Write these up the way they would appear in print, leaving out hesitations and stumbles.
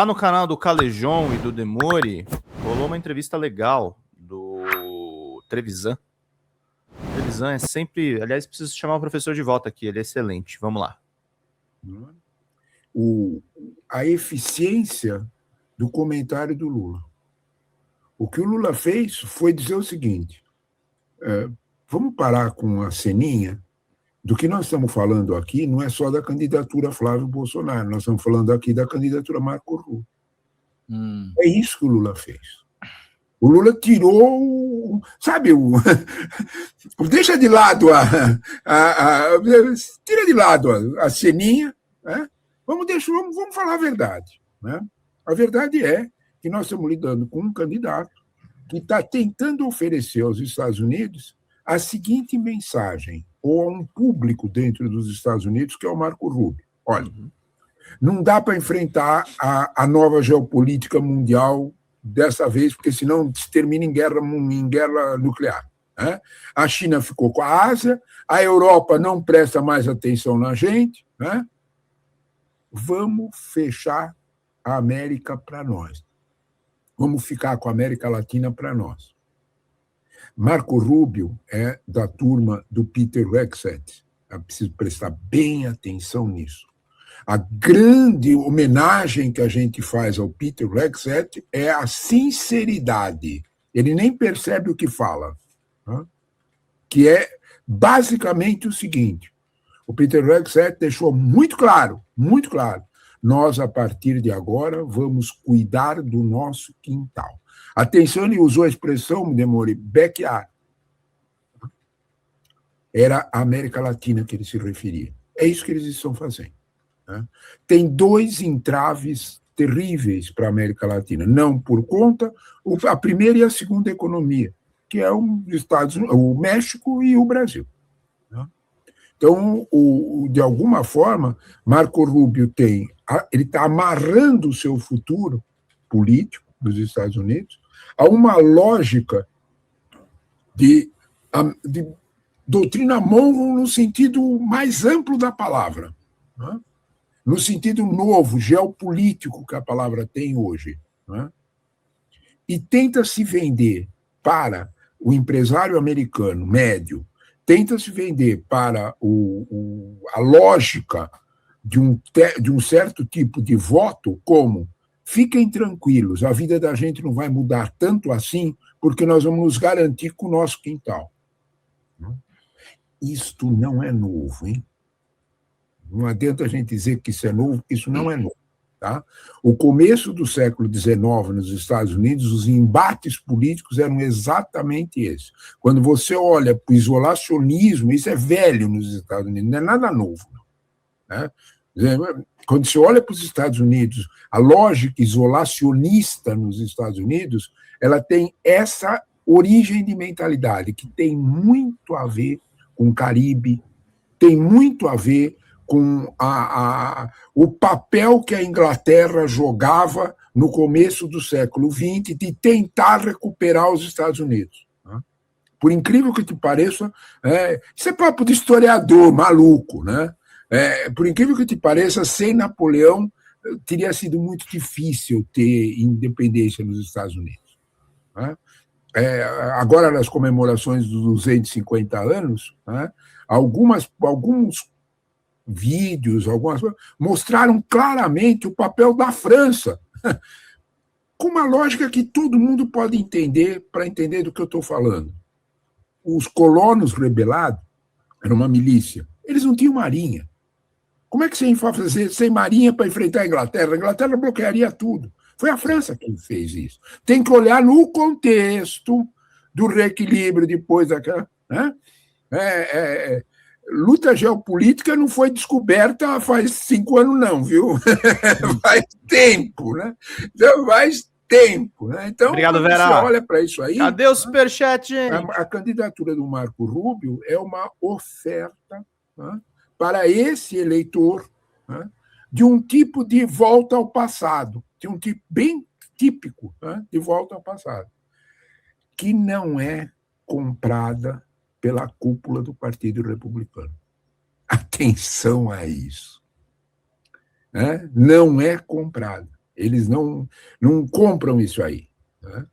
Lá no canal do Calejon e do Demore, rolou uma entrevista legal do Trevisan. O Trevisan é sempre... Aliás, preciso chamar o professor de volta aqui, ele é excelente. Vamos lá. A eficiência do comentário do Lula. O que o Lula fez foi dizer o seguinte, vamos parar com a ceninha. Do que nós estamos falando aqui não é só da candidatura Flávio Bolsonaro, nós estamos falando aqui da candidatura Marco Rubio. É isso que o Lula fez. O Lula tirou, sabe, deixa de lado tira de lado a ceninha, né? Vamos falar a verdade, né? A verdade é que nós estamos lidando com um candidato que está tentando oferecer aos Estados Unidos a seguinte mensagem, ou a um público dentro dos Estados Unidos, que é o Marco Rubio. Olha, não dá para enfrentar a nova geopolítica mundial dessa vez, porque senão se termina em guerra nuclear. Né? A China ficou com a Ásia, a Europa não presta mais atenção na gente. Né? Vamos fechar a América para nós. Vamos ficar com a América Latina para nós. Marco Rubio é da turma do Peter Hegseth. Eu preciso prestar bem atenção nisso. A grande homenagem que a gente faz ao Peter Hegseth é a sinceridade. Ele nem percebe o que fala. Né? Que é basicamente o seguinte. O Peter Hegseth deixou muito claro, nós, a partir de agora, vamos cuidar do nosso quintal. Atenção, ele usou a expressão, Demore, backyard. Era a América Latina que ele se referia. É isso que eles estão fazendo. Né? Tem dois entraves terríveis para a América Latina, não por conta, a primeira e a segunda economia, que é o México e o Brasil. Né? Então, de alguma forma, Marco Rubio ele está amarrando o seu futuro político dos Estados Unidos a uma lógica de doutrina Monroe no sentido mais amplo da palavra, né? No sentido novo, geopolítico que a palavra tem hoje. Né? E tenta se vender para o empresário americano médio, tenta se vender para a lógica de um certo tipo de voto como fiquem tranquilos, a vida da gente não vai mudar tanto assim, porque nós vamos nos garantir com o nosso quintal. Isto não é novo, hein? Não adianta a gente dizer que isso é novo, porque isso não é novo. Tá? O começo do século XIX nos Estados Unidos, os embates políticos eram exatamente esses. Quando você olha para o isolacionismo, isso é velho nos Estados Unidos, não é nada novo. Né? Quando você olha para os Estados Unidos, a lógica isolacionista nos Estados Unidos, ela tem essa origem de mentalidade, que tem muito a ver com o Caribe, tem muito a ver com o papel que a Inglaterra jogava no começo do século XX de tentar recuperar os Estados Unidos. Por incrível que te pareça, isso é papo de historiador maluco, né? Por incrível que te pareça, sem Napoleão, teria sido muito difícil ter independência nos Estados Unidos. Né? Agora, nas comemorações dos 250 anos, né, alguns vídeos, mostraram claramente o papel da França, com uma lógica que todo mundo pode entender para entender do que eu estou falando. Os colonos rebelados eram uma milícia, eles não tinham marinha. Como é que você ia fazer sem marinha para enfrentar a Inglaterra? A Inglaterra bloquearia tudo. Foi a França que fez isso. Tem que olhar no contexto do reequilíbrio depois daquela... Né? Luta geopolítica não foi descoberta faz 5 anos, não, viu? Faz tempo, né? Já faz tempo, né? Então, obrigado, Vera. Você olha para isso aí... Cadê o superchat, gente? A candidatura do Marco Rubio é uma oferta, né, para esse eleitor, né, de um tipo de volta ao passado, de um tipo bem típico, né, de volta ao passado, que não é comprada pela cúpula do Partido Republicano. Atenção a isso. Né? Não é comprada. Eles não compram isso aí, né?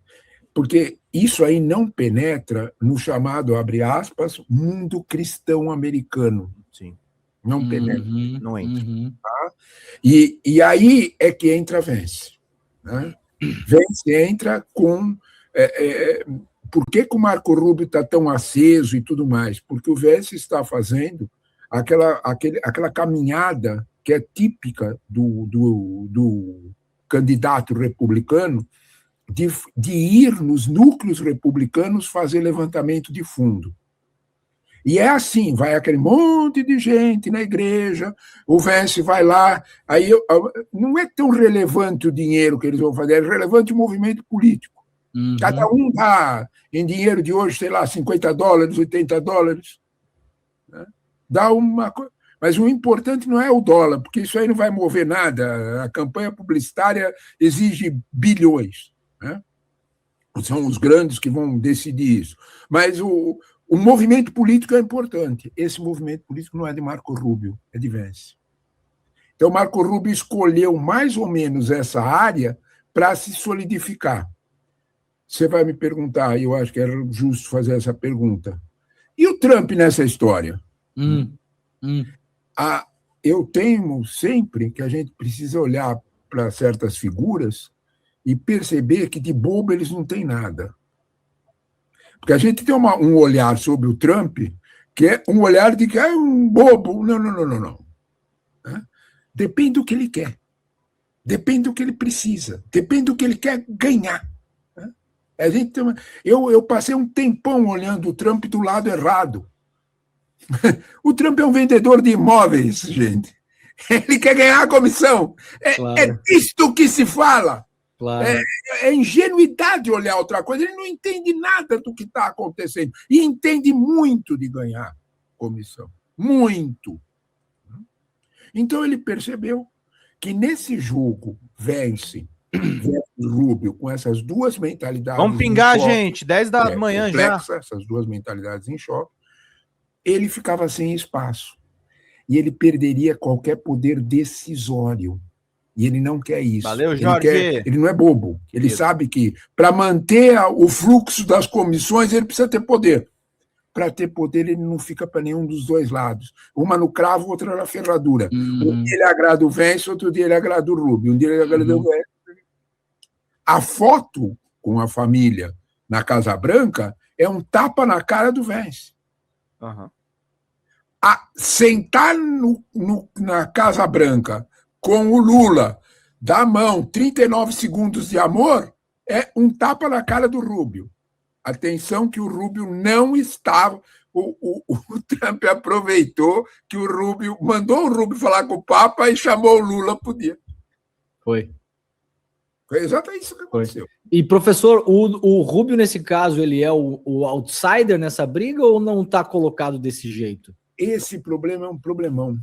Porque isso aí não penetra no chamado, abre aspas, mundo cristão americano. Sim. Não penetra. Não entra. E aí é que entra Vence, né? Vence entra com... por que o Marco Rubio está tão aceso e tudo mais? Porque o Vence está fazendo aquela caminhada que é típica do candidato republicano, de ir nos núcleos republicanos fazer levantamento de fundo. E é assim, vai aquele monte de gente na igreja, o Vence vai lá, aí não é tão relevante o dinheiro que eles vão fazer, é relevante o movimento político. Cada um dá, em dinheiro de hoje, sei lá, $50, $80, né? Dá uma coisa. Mas o importante não é o dólar, porque isso aí não vai mover nada. A campanha publicitária exige bilhões, né? São os grandes que vão decidir isso. Mas o movimento político é importante. Esse movimento político não é de Marco Rubio, é de Vence. Então, Marco Rubio escolheu mais ou menos essa área para se solidificar. Você vai me perguntar, e eu acho que era justo fazer essa pergunta. E o Trump nessa história? Eu temo sempre que a gente precisa olhar para certas figuras e perceber que de bobo eles não têm nada. Porque a gente tem um olhar sobre o Trump que é um olhar de que é um bobo. Não. Depende do que ele quer. Depende do que ele precisa. Depende do que ele quer ganhar. Eu passei um tempão olhando o Trump do lado errado. O Trump é um vendedor de imóveis, gente. Ele quer ganhar a comissão. Claro. É disto que se fala. Claro. É ingenuidade olhar outra coisa. Ele não entende nada do que está acontecendo. E entende muito de ganhar comissão. Muito. Então, ele percebeu que nesse jogo Vence Rubio, com essas duas mentalidades... Vamos pingar, gente. 10 da manhã já. Essas duas mentalidades em choque. Ele ficava sem espaço. E ele perderia qualquer poder decisório. E ele não quer isso. Valeu, Jorge. Ele não é bobo. Ele sabe que, para manter o fluxo das comissões, ele precisa ter poder. Para ter poder, ele não fica para nenhum dos dois lados. Uma no cravo, outra na ferradura. Um dia ele agrada o Vence, outro dia ele agrada o Rubio. Um dia ele agrada o Vence. A foto com a família na Casa Branca é um tapa na cara do Vence. Sentar na Casa Branca com o Lula, dar mão, 39 segundos de amor, é um tapa na cara do Rubio. Atenção que o Rubio não estava... O Trump aproveitou que o Rubio... Mandou o Rubio falar com o Papa e chamou o Lula para o dia. Foi exatamente isso que aconteceu. E, professor, o Rubio, nesse caso, ele é o outsider nessa briga ou não está colocado desse jeito? Esse problema é um problemão.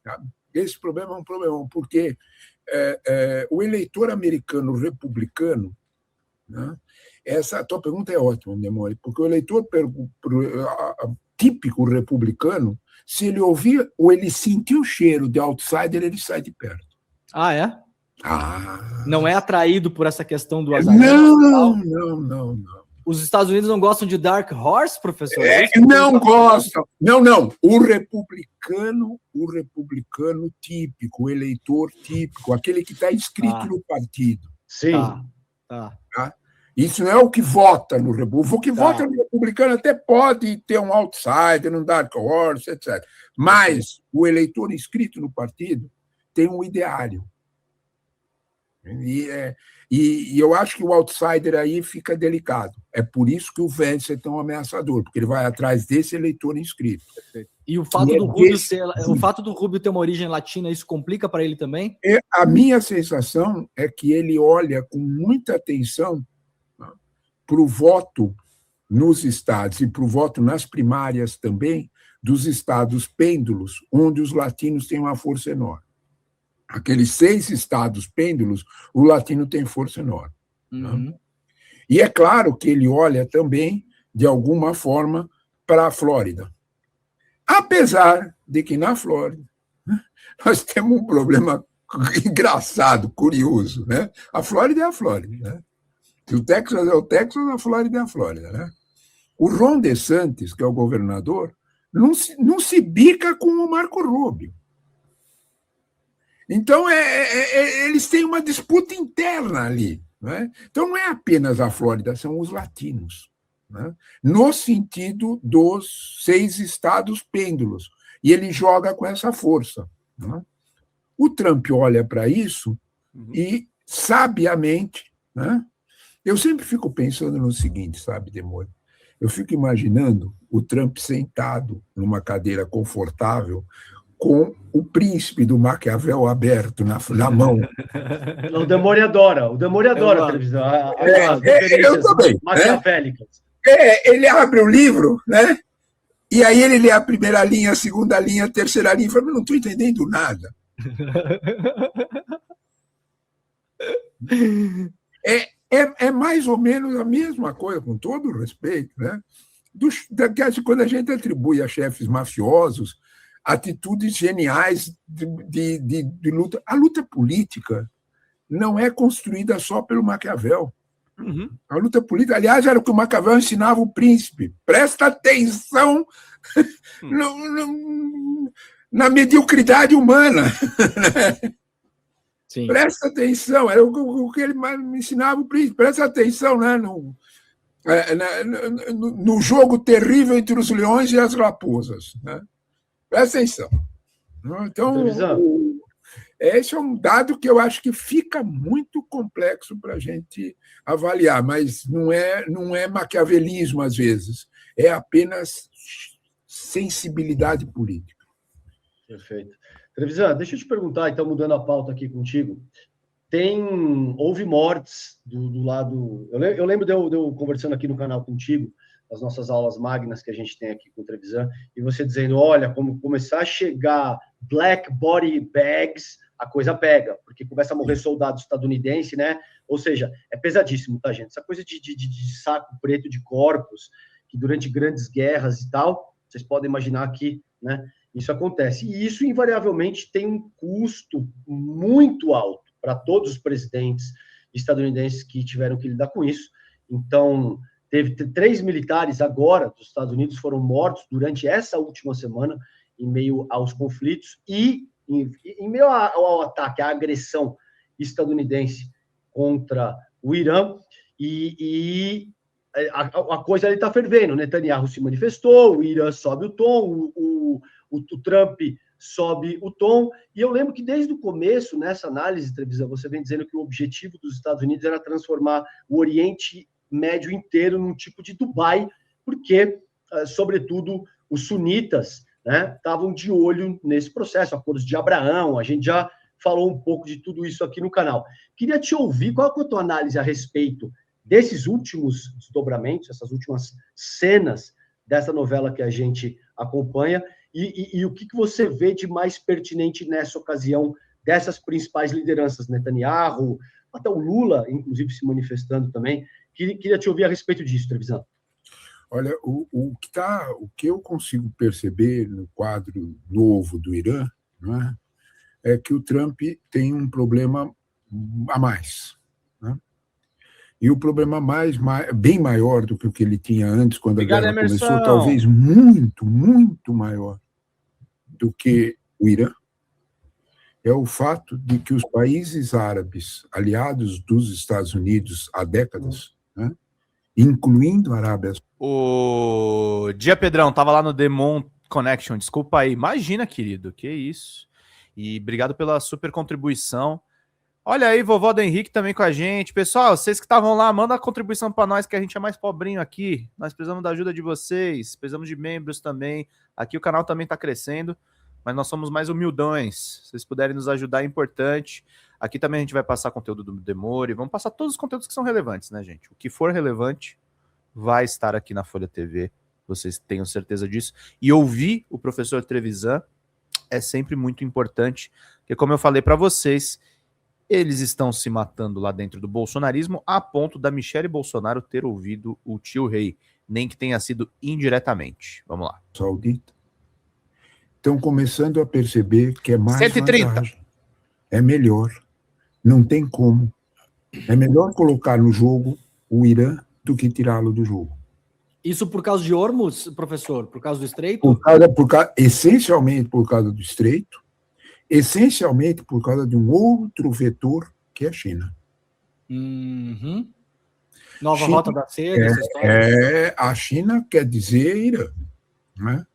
Sabe? Esse problema é um problemão, porque o eleitor americano republicano, né, essa tua pergunta é ótima, Demore, porque o eleitor típico republicano, se ele ouvir ou ele sentir o cheiro de outsider, ele sai de perto. Ah, é? Não é atraído por essa questão do azar? Não. Os Estados Unidos não gostam de Dark Horse, professor? Não gostam. Não. O republicano típico, o eleitor típico, aquele que está inscrito no partido. Sim. Tá? Isso não é o que vota no republicano. O que vota no republicano até pode ter um outsider, um Dark Horse, etc. Mas o eleitor inscrito no partido tem um ideário. E eu acho que o outsider aí fica delicado. É por isso que o Vence é tão ameaçador, porque ele vai atrás desse eleitor inscrito. E o fato do Rubio ter uma origem latina, isso complica para ele também? A minha sensação é que ele olha com muita atenção para o voto nos estados e para o voto nas primárias também dos estados pêndulos, onde os latinos têm uma força enorme. Aqueles 6 estados pêndulos, o latino tem força enorme. Né? E é claro que ele olha também, de alguma forma, para a Flórida. Apesar de que na Flórida nós temos um problema engraçado, curioso, né? A Flórida é a Flórida, né? Se o Texas é o Texas, a Flórida é a Flórida, né? O Ron DeSantis, que é o governador, não se bica com o Marco Rubio. Então, eles têm uma disputa interna ali. Né? Então, não é apenas a Flórida, são os latinos, né? No sentido dos 6 estados pêndulos. E ele joga com essa força. Né? O Trump olha para isso e, sabiamente, né? Eu sempre fico pensando no seguinte, sabe, Demônio? Eu fico imaginando o Trump sentado numa cadeira confortável com o príncipe do Maquiavel aberto na mão. O Demore adora a televisão. As Eu também, maquiavélicas. Ele abre o livro, né? E aí ele lê a primeira linha, a segunda linha, a terceira linha, e fala, não estou entendendo nada. É mais ou menos a mesma coisa, com todo o respeito, né? Quando a gente atribui a chefes mafiosos atitudes geniais de luta. A luta política não é construída só pelo Maquiavel. A luta política, aliás, era o que o Maquiavel ensinava o príncipe. Presta atenção na mediocridade humana. Sim. Presta atenção, era o que ele me ensinava o príncipe. Presta atenção, né, no jogo terrível entre os leões e as raposas. Né? Presta atenção. Então, esse é um dado que eu acho que fica muito complexo para a gente avaliar, mas não é maquiavelismo, às vezes, é apenas sensibilidade política. Perfeito. Trevisan, deixa eu te perguntar, então, mudando a pauta aqui contigo, houve mortes do lado... Eu lembro de eu conversando aqui no canal contigo, as nossas aulas magnas que a gente tem aqui com o Trevisan, e você dizendo, olha, como começar a chegar black body bags, a coisa pega, porque começa a morrer soldado estadunidense, né? Ou seja, é pesadíssimo, tá, gente? Essa coisa de saco preto de corpos, que durante grandes guerras e tal, vocês podem imaginar que, né, isso acontece. E isso, invariavelmente, tem um custo muito alto para todos os presidentes estadunidenses que tiveram que lidar com isso. Então, teve 3 militares agora dos Estados Unidos foram mortos durante essa última semana, em meio aos conflitos e em meio ao ataque, à agressão estadunidense contra o Irã, e a coisa ali está fervendo. O Netanyahu se manifestou, o Irã sobe o tom, o Trump sobe o tom, e eu lembro que desde o começo, nessa análise, Trevisan, você vem dizendo que o objetivo dos Estados Unidos era transformar o Oriente Médio inteiro num tipo de Dubai, porque, sobretudo, os sunitas, né, estavam de olho nesse processo, acordos de Abraão, a gente já falou um pouco de tudo isso aqui no canal. Queria te ouvir, qual é a tua análise a respeito desses últimos desdobramentos, essas últimas cenas dessa novela que a gente acompanha, e o que você vê de mais pertinente nessa ocasião dessas principais lideranças, Netanyahu, até o Lula, inclusive, se manifestando também. Queria te ouvir a respeito disso, Trevisan. Olha, o que eu consigo perceber no quadro novo do Irã, né, é que o Trump tem um problema a mais. Né? E o problema bem maior do que o que ele tinha antes, quando a guerra começou, talvez muito, muito maior do que o Irã, é o fato de que os países árabes, aliados dos Estados Unidos há décadas, né, incluindo a Arábia... O Dia Pedrão, tava lá no Demon Connection, desculpa aí. Imagina, querido, que isso. E obrigado pela super contribuição. Olha aí, vovó do Henrique também com a gente. Pessoal, vocês que estavam lá, manda a contribuição para nós, que a gente é mais pobrinho aqui. Nós precisamos da ajuda de vocês, precisamos de membros também. Aqui o canal também está crescendo, mas nós somos mais humildões. Se vocês puderem nos ajudar, é importante. Aqui também a gente vai passar conteúdo do Demore, vamos passar todos os conteúdos que são relevantes, né, gente? O que for relevante vai estar aqui na Folha TV, vocês tenham certeza disso. E ouvir o professor Trevisan é sempre muito importante, porque como eu falei para vocês, eles estão se matando lá dentro do bolsonarismo a ponto da Michelle Bolsonaro ter ouvido o tio Rei, nem que tenha sido indiretamente. Vamos lá. Saudita. Estão começando a perceber que é mais 130. vantagem. é melhor. Não tem como. É melhor colocar no jogo o Irã do que tirá-lo do jogo. Isso por causa de Hormuz, professor? Por causa do Estreito? Essencialmente por causa do Estreito, essencialmente por causa de um outro vetor, que é a China. Uhum. Nova China Rota da Seda, essa história? A China quer dizer Irã, né?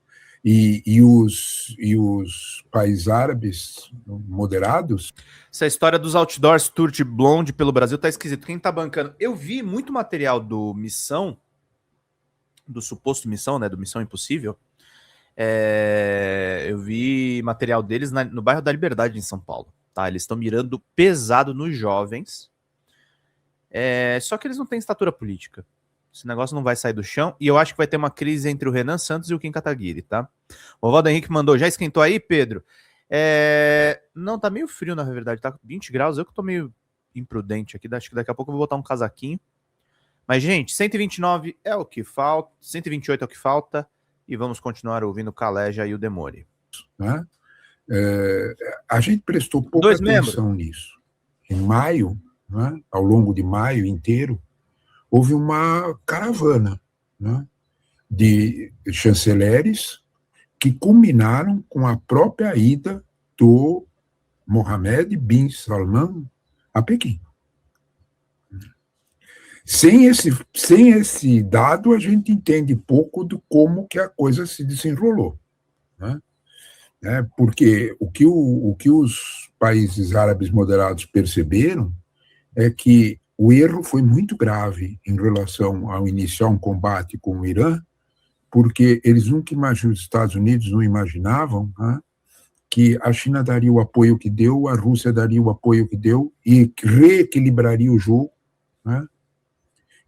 E os países árabes moderados. Essa história dos outdoors tour de blonde pelo Brasil tá esquisito. Quem tá bancando? Eu vi muito material do Missão, do suposto Missão, né? Do Missão Impossível. Eu vi material deles no bairro da Liberdade, em São Paulo. Tá? Eles estão mirando pesado nos jovens. Só que eles não têm estatura política. Esse negócio não vai sair do chão. E eu acho que vai ter uma crise entre o Renan Santos e o Kim Kataguiri, tá? O Ovaldo Henrique mandou. Já esquentou aí, Pedro? Não, tá meio frio, na verdade. Tá 20 graus. Eu que tô meio imprudente aqui. Acho que daqui a pouco eu vou botar um casaquinho. Mas, gente, 129 é o que falta. 128 é o que falta. E vamos continuar ouvindo o Caleja e o Demore. Né? A gente prestou pouca atenção nisso. Em maio, né, ao longo de maio inteiro, houve uma caravana, né, de chanceleres que culminaram com a própria ida do Mohammed bin Salman a Pequim. Sem esse dado, a gente entende pouco de como que a coisa se desenrolou, né? Porque o que os países árabes moderados perceberam é que o erro foi muito grave em relação ao iniciar um combate com o Irã, porque eles nunca imaginavam, os Estados Unidos não imaginavam, né, que a China daria o apoio que deu, a Rússia daria o apoio que deu e reequilibraria o jogo, né?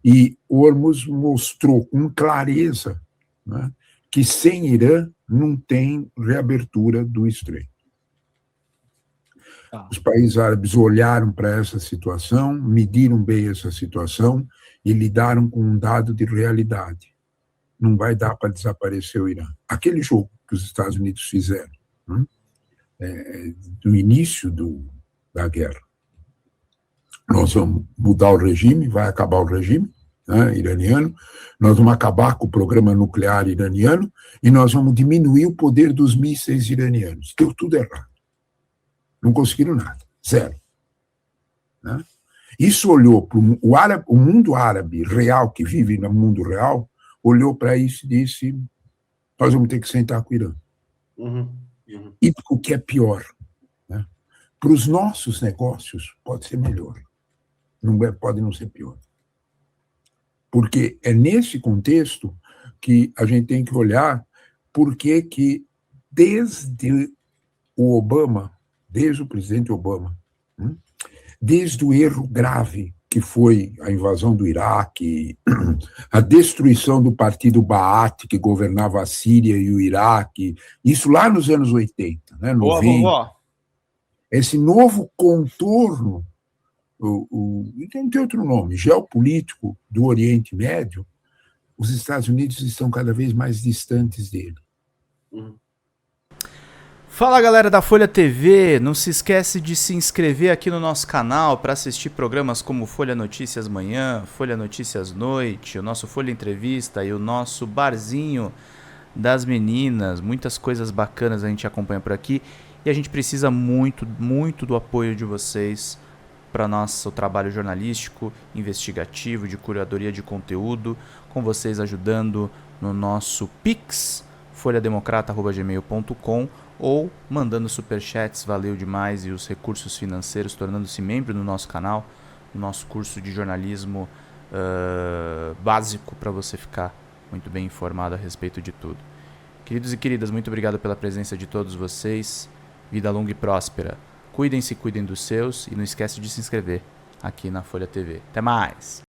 E Hormuz mostrou com clareza, né, que sem Irã não tem reabertura do Estreito. Os países árabes olharam para essa situação, mediram bem essa situação e lidaram com um dado de realidade. Não vai dar para desaparecer o Irã. Aquele jogo que os Estados Unidos fizeram, né, do início da guerra. Nós vamos mudar o regime, vai acabar o regime, né, iraniano, nós vamos acabar com o programa nuclear iraniano e nós vamos diminuir o poder dos mísseis iranianos. Deu tudo errado. Não conseguiram nada. Zero. Né? Isso olhou para o mundo árabe real, que vive no mundo real, olhou para isso e disse, nós vamos ter que sentar com o Irã. E o que é pior, né? Para os nossos negócios, pode ser melhor. Pode não ser pior. Porque é nesse contexto que a gente tem que olhar por que desde o presidente Obama, desde o erro grave que foi a invasão do Iraque, a destruição do partido Baath, que governava a Síria e o Iraque, isso lá nos anos 80, né, 90. Esse novo contorno, não tem outro nome, geopolítico do Oriente Médio, os Estados Unidos estão cada vez mais distantes dele. Fala, galera da Folha TV, não se esquece de se inscrever aqui no nosso canal para assistir programas como Folha Notícias Manhã, Folha Notícias Noite, o nosso Folha Entrevista e o nosso Barzinho das Meninas. Muitas coisas bacanas a gente acompanha por aqui e a gente precisa muito, muito do apoio de vocês para nosso trabalho jornalístico, investigativo, de curadoria de conteúdo, com vocês ajudando no nosso Pix, folhademocrata@gmail.com, ou mandando superchats, valeu demais, e os recursos financeiros, tornando-se membro do nosso canal, no nosso curso de jornalismo básico, para você ficar muito bem informado a respeito de tudo. Queridos e queridas, muito obrigado pela presença de todos vocês, vida longa e próspera. Cuidem-se, cuidem dos seus, e não esquece de se inscrever aqui na Folha TV. Até mais!